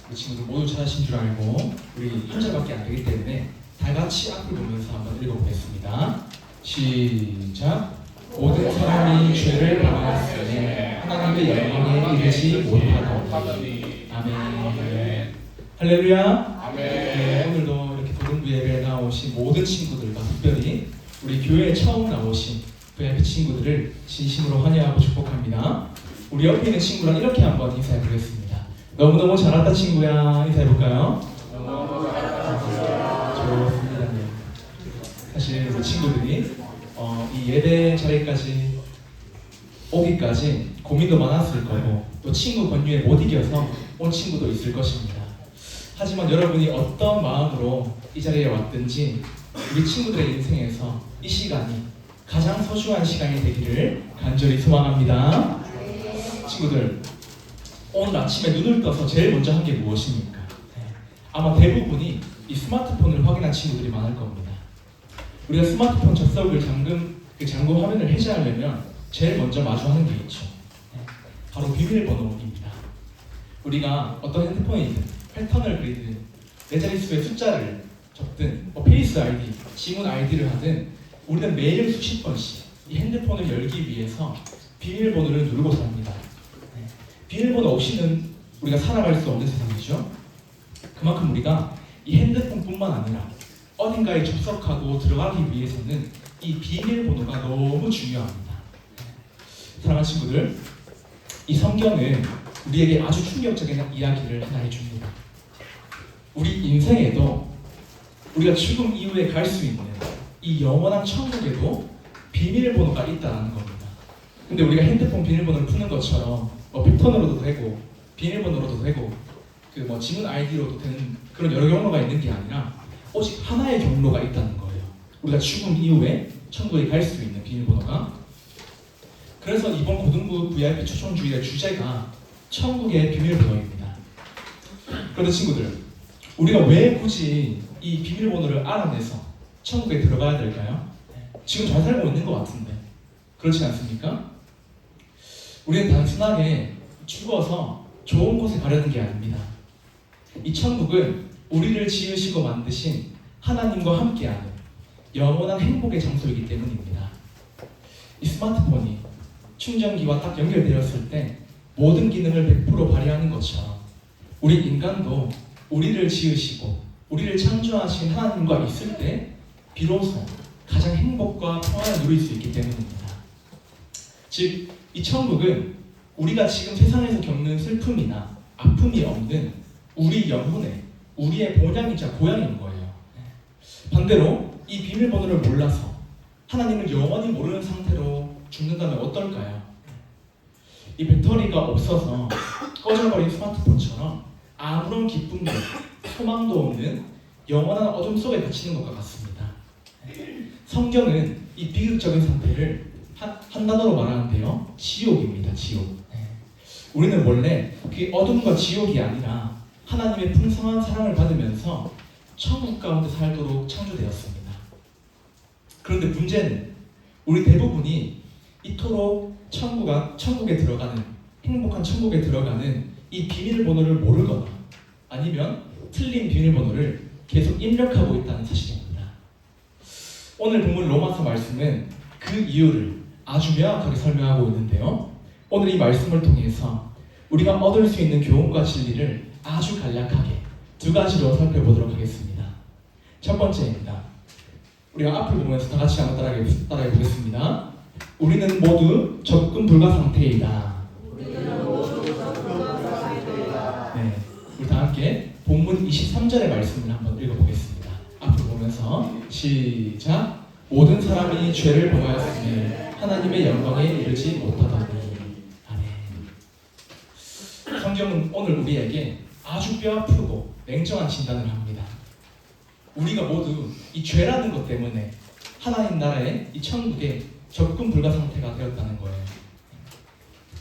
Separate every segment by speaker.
Speaker 1: 우리 친구들 모두 잘하신 줄 알고 우리 한 절밖에 안 되기 때문에 다 같이 앞을 보면서 한번 읽어보겠습니다. 시작. 모든 사람이 죄를 범하였으니 하나님의 영광에 이르지 못하더니. 아멘. 할렐루야. 네, 오늘도 이렇게 도동부 예배에 나오신 모든 친구들과 특별히 우리 교회에 처음 나오신 VIP 친구들을 진심으로 환영하고 축복합니다. 우리 옆에 있는 친구랑 이렇게 한번 인사해 보겠습니다. 너무너무 잘한다 친구야. 인사해 볼까요? 너무너무 잘한다. 좋습니다. 네. 사실 우리 친구들이 이 예배 자리까지 오기까지 고민도 많았을 거고 또 친구 권유에 못 이겨서 온 친구도 있을 것입니다. 하지만 여러분이 어떤 마음으로 이 자리에 왔든지 우리 친구들의 인생에서 이 시간이 가장 소중한 시간이 되기를 간절히 소망합니다. 친구들, 오늘 아침에 눈을 떠서 제일 먼저 한 게 무엇입니까? 아마 대부분이 이 스마트폰을 확인한 친구들이 많을 겁니다. 우리가 스마트폰 접속을 잠금 화면을 해제하려면 제일 먼저 마주하는 게 있죠. 바로 비밀번호입니다. 우리가 어떤 핸드폰이든 패턴을 그리든 네 자릿수의 숫자를 적든 페이스 아이디, 지문 아이디를 하든 우리는 매일 수십 번씩 이 핸드폰을 열기 위해서 비밀번호를 누르고 삽니다. 비밀번호 없이는 우리가 살아갈 수 없는 세상이죠. 그만큼 우리가 이 핸드폰뿐만 아니라 어딘가에 접속하고 들어가기 위해서는 이 비밀번호가 너무 중요합니다. 사랑하는 친구들, 이 성경은 우리에게 아주 충격적인 이야기를 하나 해줍니다. 우리 인생에도 우리가 죽음 이후에 갈 수 있는 이 영원한 천국에도 비밀번호가 있다는 겁니다. 근데 우리가 핸드폰 비밀번호를 푸는 것처럼 패턴으로도 되고 비밀번호로도 되고 지문 아이디로도 되는 그런 여러 경로가 있는 게 아니라 오직 하나의 경로가 있다는 거예요. 우리가 죽음 이후에 천국에 갈 수 있는 비밀번호가. 그래서 이번 고등부 VIP 초청주일의 주제가 천국의 비밀번호입니다. 그런데 친구들, 우리가 왜 굳이 이 비밀번호를 알아내서 천국에 들어가야 될까요? 지금 잘 살고 있는 것 같은데 그렇지 않습니까? 우리는 단순하게 죽어서 좋은 곳에 가려는 게 아닙니다. 이 천국은 우리를 지으시고 만드신 하나님과 함께하는 영원한 행복의 장소이기 때문입니다. 이 스마트폰이 충전기와 딱 연결되었을 때 모든 기능을 100% 발휘하는 것처럼 우리 인간도 우리를 지으시고 우리를 창조하신 하나님과 있을 때 비로소 가장 행복과 평안을 누릴 수 있기 때문입니다. 즉, 이 천국은 우리가 지금 세상에서 겪는 슬픔이나 아픔이 없는 우리 영혼의 우리의 본향이자 고향인 거예요. 반대로 이 비밀번호를 몰라서 하나님을 영원히 모르는 상태로 죽는다면 어떨까요? 이 배터리가 없어서 꺼져버린 스마트폰처럼 아무런 기쁨도 소망도 없는 영원한 어둠 속에 갇히는 것과 같습니다. 성경은 이 비극적인 상태를 한 단어로 말하는데요, 지옥입니다. 지옥. 우리는 원래 그 어둠과 지옥이 아니라 하나님의 풍성한 사랑을 받으면서 천국 가운데 살도록 창조되었습니다. 그런데 문제는 우리 대부분이 이토록 천국에 들어가는, 행복한 천국에 들어가는 이 비밀번호를 모르거나 아니면 틀린 비밀번호를 계속 입력하고 있다는 사실입니다. 오늘 본문 로마서 말씀은 그 이유를 아주 명확하게 설명하고 있는데요, 오늘 이 말씀을 통해서 우리가 얻을 수 있는 교훈과 진리를 아주 간략하게 두 가지로 살펴보도록 하겠습니다. 첫 번째입니다. 우리가 앞을 보면서 다 같이 한번 따라해 보겠습니다. 우리는 모두 접근 불가 상태이다. 네, 우리 다 함께 본문 23절의 말씀을 한번 읽어보겠습니다. 앞을 보면서 시작. 모든 사람이 죄를 범하였으니 하나님의 영광에 이르지 못하더니. 아멘. 성경은 오늘 우리에게 아주 뼈아프고 냉정한 진단을 합니다. 우리가 모두 이 죄라는 것 때문에 하나님 나라의 이 천국에 접근 불가 상태가 되었다는 거예요.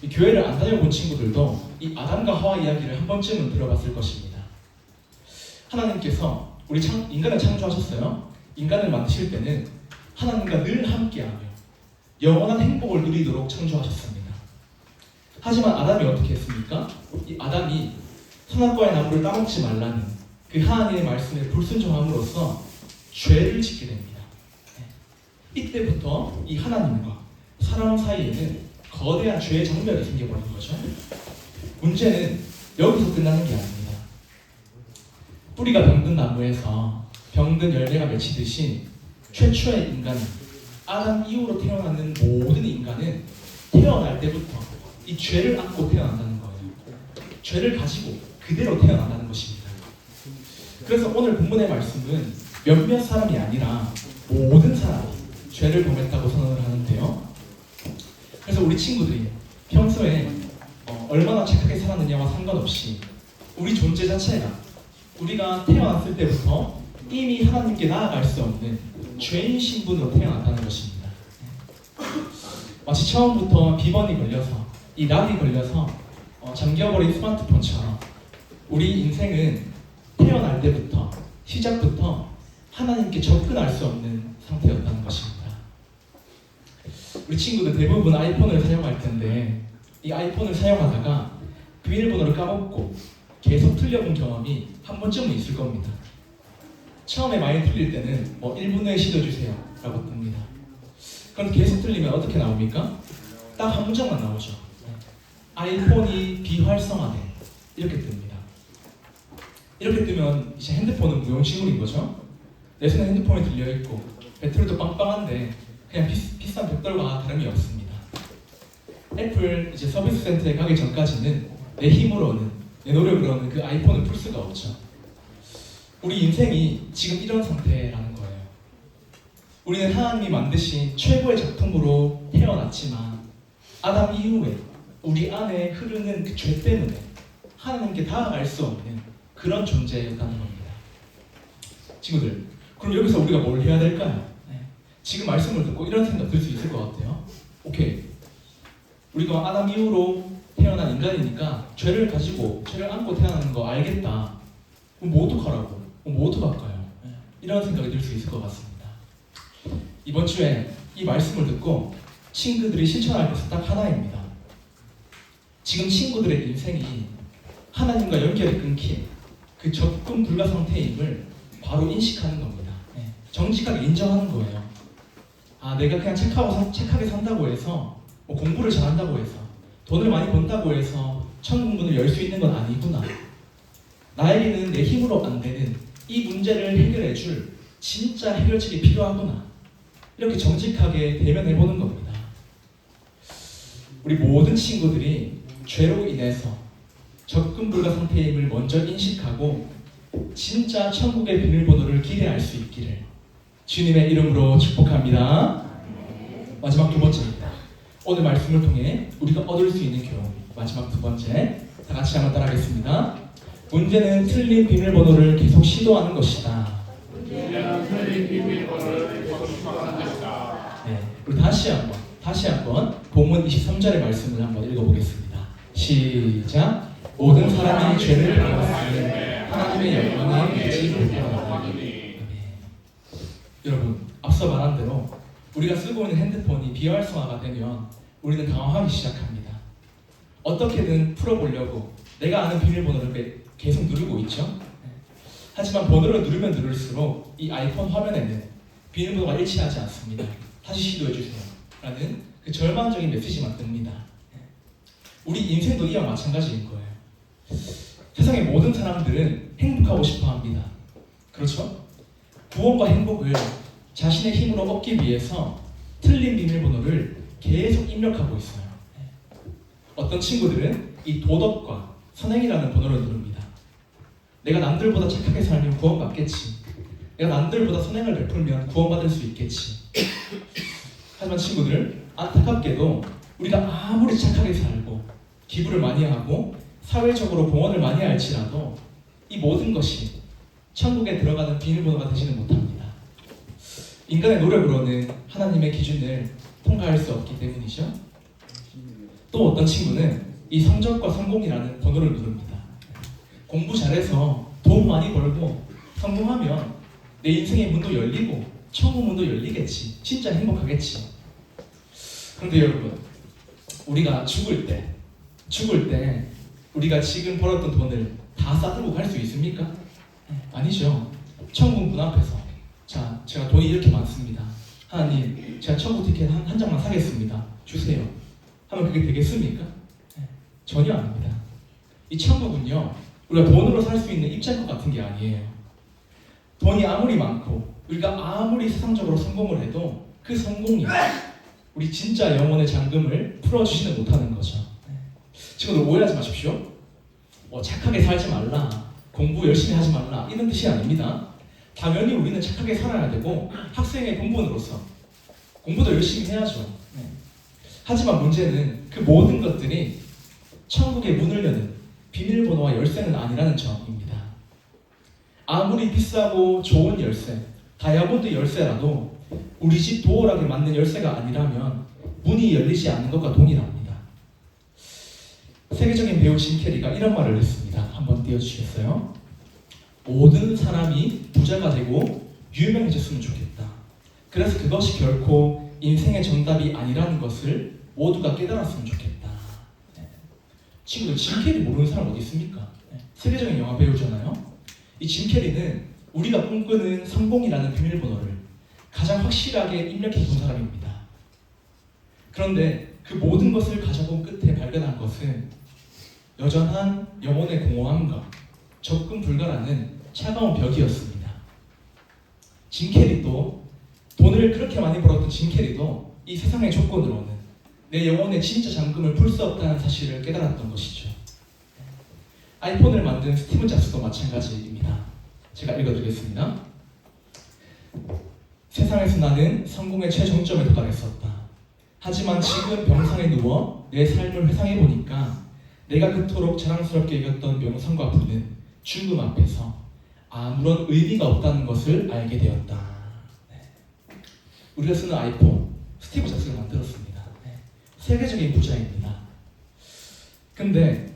Speaker 1: 이 교회를 안 다녀본 친구들도 이 아담과 하와 이야기를 한 번쯤은 들어봤을 것입니다. 하나님께서 우리 인간을 창조하셨어요. 인간을 만드실 때는 하나님과 늘 함께하며 영원한 행복을 누리도록 창조하셨습니다. 하지만 아담이 어떻게 했습니까? 이 아담이 선악과의 나무를 따먹지 말라는 그 하나님의 말씀에 불순종함으로써 죄를 짓게 됩니다. 이때부터 이 하나님과 사람 사이에는 거대한 죄의 장벽이 생겨버린 거죠. 문제는 여기서 끝나는 게 아닙니다. 뿌리가 병든 나무에서 병든 열매가 맺히듯이 최초의 인간, 아담 이후로 태어나는 모든 인간은 태어날 때부터 이 죄를 안고 태어난다는 거예요. 죄를 가지고 그대로 태어난다는 것입니다. 그래서 오늘 본문의 말씀은 몇몇 사람이 아니라 모든 사람이 죄를 범했다고 선언을 하는데요. 그래서 우리 친구들이 평소에 얼마나 착하게 살았느냐와 상관없이 우리 존재 자체가 우리가 태어났을 때부터 이미 하나님께 나아갈 수 없는 죄인 신분으로 태어났다는 것입니다. 마치 처음부터 비번이 걸려서 이 락이 걸려서 잠겨버린 스마트폰처럼 우리 인생은 태어날 때부터 시작부터 하나님께 접근할 수 없는 상태였다는 것입니다. 우리 친구들 대부분 아이폰을 사용할 텐데 이 아이폰을 사용하다가 비밀번호를 까먹고 계속 틀려본 경험이 한 번쯤은 있을 겁니다. 처음에 많이 틀릴 때는 1분 내에 시도해주세요 라고 뜹니다. 그럼 계속 틀리면 어떻게 나옵니까? 딱 한 문장만 나오죠. 아이폰이 비활성화돼 이렇게 뜹니다. 이렇게 뜨면 이제 핸드폰은 무용지물인 거죠. 내 손에 핸드폰이 들려있고 배터리도 빵빵한데 그냥 비싼 벽돌과 다름이 없습니다. 애플 이제 서비스 센터에 가기 전까지는 내 힘으로는 내 노력으로는 그 아이폰을 풀 수가 없죠. 우리 인생이 지금 이런 상태라는 거예요. 우리는 하나님이 만드신 최고의 작품으로 태어났지만 아담 이후에 우리 안에 흐르는 그 죄 때문에 하나님께 다가갈 수 없는 그런 존재였다는 겁니다. 친구들, 그럼 여기서 우리가 뭘 해야 될까요? 지금 말씀을 듣고 이런 생각 들 수 있을 것 같아요. 오케이, 우리가 아담 이후로 태어난 인간이니까 죄를 가지고 죄를 안고 태어나는 거 알겠다. 그럼 뭐 어떡하라고? 뭐 어떡할까요? 이런 생각이 들 수 있을 것 같습니다. 이번 주에 이 말씀을 듣고 친구들이 실천할 것은 딱 하나입니다. 지금 친구들의 인생이 하나님과 연결이 끊긴 그 접근 불가 상태임을 바로 인식하는 겁니다. 정직하게 인정하는 거예요. 아, 내가 그냥 착하게 산다고 해서 공부를 잘한다고 해서 돈을 많이 번다고 해서 천국 문을 열 수 있는 건 아니구나. 나에게는 내 힘으로 안 되는 이 문제를 해결해 줄 진짜 해결책이 필요하구나. 이렇게 정직하게 대면해보는 겁니다. 우리 모든 친구들이 죄로 인해서 접근 불가 상태임을 먼저 인식하고 진짜 천국의 비밀번호를 기대할 수 있기를 주님의 이름으로 축복합니다. 마지막 두 번째입니다. 오늘 말씀을 통해 우리가 얻을 수 있는 교훈, 마지막 두 번째, 다 같이 한번 따라하겠습니다. 문제는 틀린 비밀번호를 계속 시도하는 것이다.
Speaker 2: 문제는 틀린 비밀번호를 계속 시도하는 것이다.
Speaker 1: 우리 다시 한번 본문 23절의 말씀을 한번 읽어보겠습니다. 시작. 모든 사람이 죄를 범하였으니 하나님의 영광에 이르지 못하노니. 여러분, 앞서 말한 대로 우리가 쓰고 있는 핸드폰이 비활성화가 되면 우리는 당황하기 시작합니다. 어떻게든 풀어보려고 내가 아는 비밀번호를 계속 누르고 있죠. 하지만 번호를 누르면 누를수록 이 아이폰 화면에는 비밀번호가 일치하지 않습니다. 다시 시도해주세요 라는 그 절망적인 메시지만 뜹니다. 우리 인생도 이와 마찬가지인 거예요. 세상의 모든 사람들은 행복하고 싶어 합니다. 그렇죠? 구원과 행복을 자신의 힘으로 얻기 위해서 틀린 비밀번호를 계속 입력하고 있어요. 어떤 친구들은 이 도덕과 선행이라는 번호를 누릅니다. 내가 남들보다 착하게 살면 구원받겠지. 내가 남들보다 선행을 베풀면 구원받을 수 있겠지. 하지만 친구들, 안타깝게도 우리가 아무리 착하게 살고 기부를 많이 하고 사회적으로 공헌을 많이 할지라도 이 모든 것이 천국에 들어가는 비밀번호가 되지는 못합니다. 인간의 노력으로는 하나님의 기준을 통과할 수 없기 때문이죠. 또 어떤 친구는 이 성적과 성공이라는 번호를 누릅니다. 공부 잘해서 돈 많이 벌고 성공하면 내 인생의 문도 열리고 천국 문도 열리겠지. 진짜 행복하겠지. 그런데 여러분, 우리가 죽을 때 우리가 지금 벌었던 돈을 다 싸들고 갈 수 있습니까? 아니죠. 천국 문 앞에서 자, 제가 돈이 이렇게 많습니다. 하나님, 제가 천국 티켓 한 장만 사겠습니다. 주세요. 하면 그게 되겠습니까? 전혀 아닙니다. 이 천국은요, 우리가 돈으로 살 수 있는 입장권 같은 게 아니에요. 돈이 아무리 많고 우리가 아무리 세상적으로 성공을 해도 그 성공이 우리 진짜 영혼의 잠금을 풀어주지는 못하는 거죠. 친구들 오해하지 마십시오. 착하게 살지 말라, 공부 열심히 하지 말라 이런 뜻이 아닙니다. 당연히 우리는 착하게 살아야 되고 학생의 본분으로서 공부도 열심히 해야죠. 하지만 문제는 그 모든 것들이 천국의 문을 여는 비밀번호와 열쇠는 아니라는 점입니다. 아무리 비싸고 좋은 열쇠, 다이아몬드 열쇠라도 우리 집 도어락에 맞는 열쇠가 아니라면 문이 열리지 않는 것과 동일합니다. 세계적인 배우 짐 캐리가 이런 말을 했습니다. 한번 띄워주시겠어요? 모든 사람이 부자가 되고 유명해졌으면 좋겠다. 그래서 그것이 결코 인생의 정답이 아니라는 것을 모두가 깨달았으면 좋겠다. 친구들, 짐 캐리 모르는 사람 어디 있습니까? 세계적인 영화 배우잖아요. 이 짐 캐리는 우리가 꿈꾸는 성공이라는 비밀번호를 가장 확실하게 입력해 본 사람입니다. 그런데 그 모든 것을 가져본 끝에 발견한 것은 여전한 영혼의 공허함과 접근 불가라는 차가운 벽이었습니다. 짐 캐리도, 돈을 그렇게 많이 벌었던 짐 캐리도 이 세상의 조건으로는 내 영혼의 진짜 잠금을 풀 수 없다는 사실을 깨달았던 것이죠. 아이폰을 만든 스티브 잡스도 마찬가지입니다. 제가 읽어드리겠습니다. 세상에서 나는 성공의 최종점에 도달했었다. 하지만 지금 병상에 누워 내 삶을 회상해보니까 내가 그토록 자랑스럽게 여겼던 명성과 부는 죽음 앞에서 아무런 의미가 없다는 것을 알게 되었다. 우리가 쓰는 아이폰, 스티브 잡스가 만들었습니다. 세계적인 부자입니다. 근데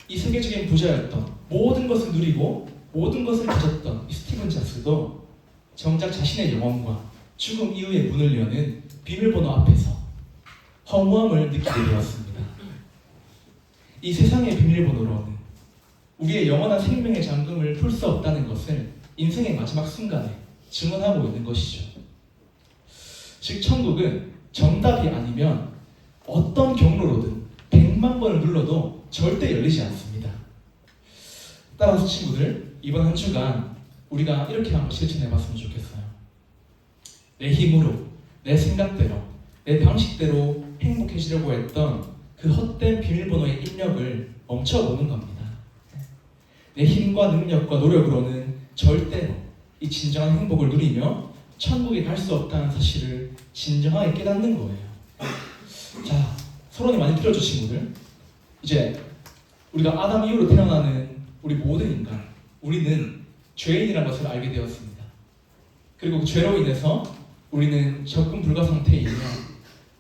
Speaker 1: 이 세계적인 부자였던, 모든 것을 누리고 모든 것을 가졌던 이 스티븐 잡스도 정작 자신의 영혼과 죽음 이후의 문을 여는 비밀번호 앞에서 허무함을 느끼게 되었습니다. 이 세상의 비밀번호로는 우리의 영원한 생명의 잠금을 풀 수 없다는 것을 인생의 마지막 순간에 증언하고 있는 것이죠. 즉 천국은 정답이 아니면 어떤 경로로든 100만 번을 눌러도 절대 열리지 않습니다. 따라서 친구들, 이번 한 주간 우리가 이렇게 한번 실천해봤으면 좋겠어요. 내 힘으로, 내 생각대로, 내 방식대로 행복해지려고 했던 그 헛된 비밀번호의 입력을 멈춰보는 겁니다. 내 힘과 능력과 노력으로는 절대로 이 진정한 행복을 누리며 천국에 갈 수 없다는 사실을 진정하게 깨닫는 거예요. 자, 서론이 많이 틀어져 친구들. 이제 우리가 아담 이후로 태어나는 우리 모든 인간, 우리는 죄인이라는 것을 알게 되었습니다. 그리고 그 죄로 인해서 우리는 접근 불가 상태이며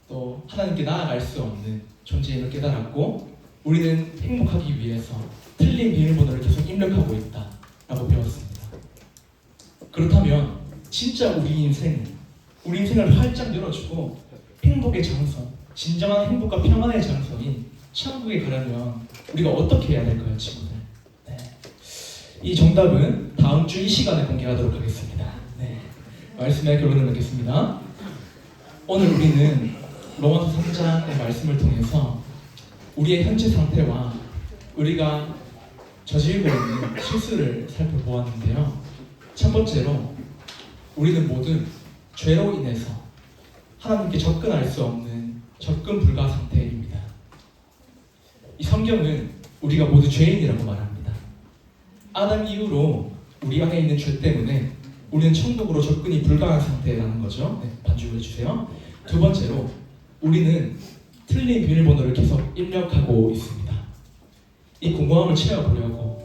Speaker 1: 또 하나님께 나아갈 수 없는 존재임을 깨달았고, 우리는 행복하기 위해서 틀린 비밀번호를 계속 입력하고 있다라고 배웠습니다. 그렇다면 진짜 우리 인생을 활짝 열어주고 행복의 장소, 진정한 행복과 평안의 장소인 천국에 가려면 우리가 어떻게 해야 될까요, 친구들? 이 정답은 다음 주 이 시간에 공개하도록 하겠습니다. 말씀의 결론을 맺겠습니다. 오늘 우리는 로마서 3장의 말씀을 통해서 우리의 현재 상태와 우리가 저지르고 있는 실수를 살펴보았는데요. 첫 번째로 우리는 모두 죄로 인해서 하나님께 접근할 수 없는 접근 불가 상태입니다. 이 성경은 우리가 모두 죄인이라고 말합니다. 아담 이후로 우리 안에 있는 죄 때문에 우리는 천국으로 접근이 불가한 상태라는 거죠. 반주를 해주세요. 두 번째로 우리는 틀린 비밀번호를 계속 입력하고 있습니다. 이 공허함을 채워보려고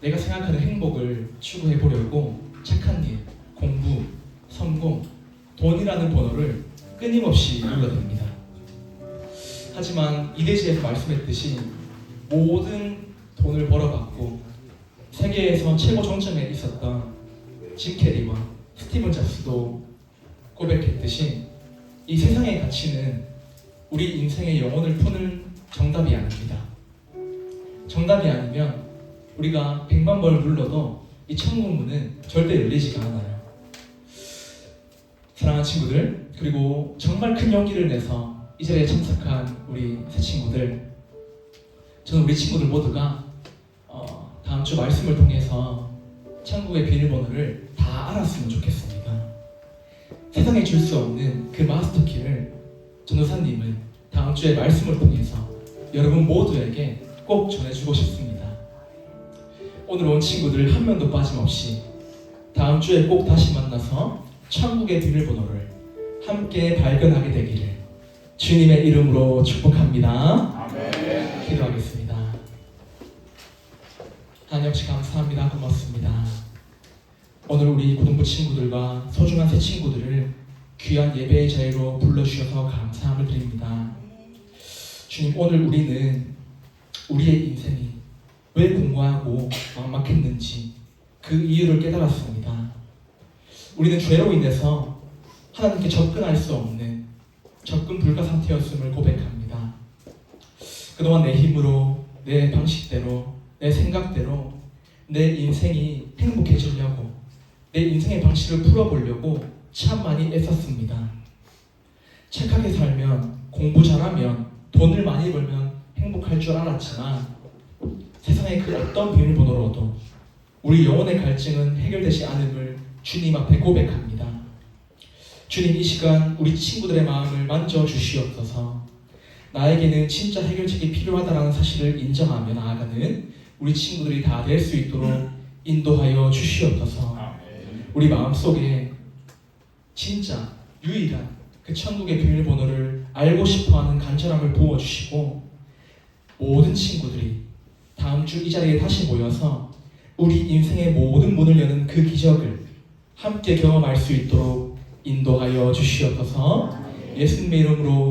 Speaker 1: 내가 생각하는 행복을 추구해보려고 착한 일, 공부, 성공, 돈이라는 번호를 끊임없이 눌러댑니다. 하지만 이대지에서 말씀했듯이 모든 돈을 벌어봤고 세계에서 최고 정점에 있었던 짐 캐리와 스티븐 잡스도 고백했듯이 이 세상의 가치는 우리 인생의 영혼을 푸는 정답이 아닙니다. 정답이 아니면 우리가 100만 번을 눌러도 이 천국 문은 절대 열리지가 않아요. 사랑하는 친구들, 그리고 정말 큰 용기를 내서 이 자리에 참석한 우리 새 친구들, 저는 우리 친구들 모두가 다음 주 말씀을 통해서 천국의 비밀번호를 다 알았으면 좋겠습니다. 세상에 줄 수 없는 그 마스터키를 전도사님은 다음 주에 말씀을 통해서 여러분 모두에게 꼭 전해주고 싶습니다. 오늘 온 친구들 한 명도 빠짐없이 다음 주에 꼭 다시 만나서 천국의 비밀번호를 함께 발견하게 되기를 주님의 이름으로 축복합니다.
Speaker 2: 아멘.
Speaker 1: 기도하겠습니다. 하나님 아버지 감사합니다. 고맙습니다. 오늘 우리 고등부 친구들과 소중한 새 친구들을 귀한 예배의 자리로 불러주셔서 감사함을 드립니다. 주님, 오늘 우리는 우리의 인생이 왜 공허하고 막막했는지 그 이유를 깨달았습니다. 우리는 죄로 인해서 하나님께 접근할 수 없는 접근 불가 상태였음을 고백합니다. 그동안 내 힘으로, 내 방식대로, 내 생각대로 내 인생이 행복해지려고, 내 인생의 방식을 풀어보려고 참 많이 애썼습니다. 착하게 살면, 공부 잘하면, 돈을 많이 벌면 행복할 줄 알았지만 세상의 그 어떤 비밀번호로도 우리 영혼의 갈증은 해결되지 않음을 주님 앞에 고백합니다. 주님, 이 시간 우리 친구들의 마음을 만져주시옵소서. 나에게는 진짜 해결책이 필요하다는 사실을 인정하며 나아가는 우리 친구들이 다 될 수 있도록 인도하여 주시옵소서. 우리 마음속에 진짜 유일한 그 천국의 비밀번호를 알고 싶어하는 간절함을 부어주시고, 모든 친구들이 다음 주 이 자리에 다시 모여서 우리 인생의 모든 문을 여는 그 기적을 함께 경험할 수 있도록 인도하여 주시옵소서. 예수님의 이름으로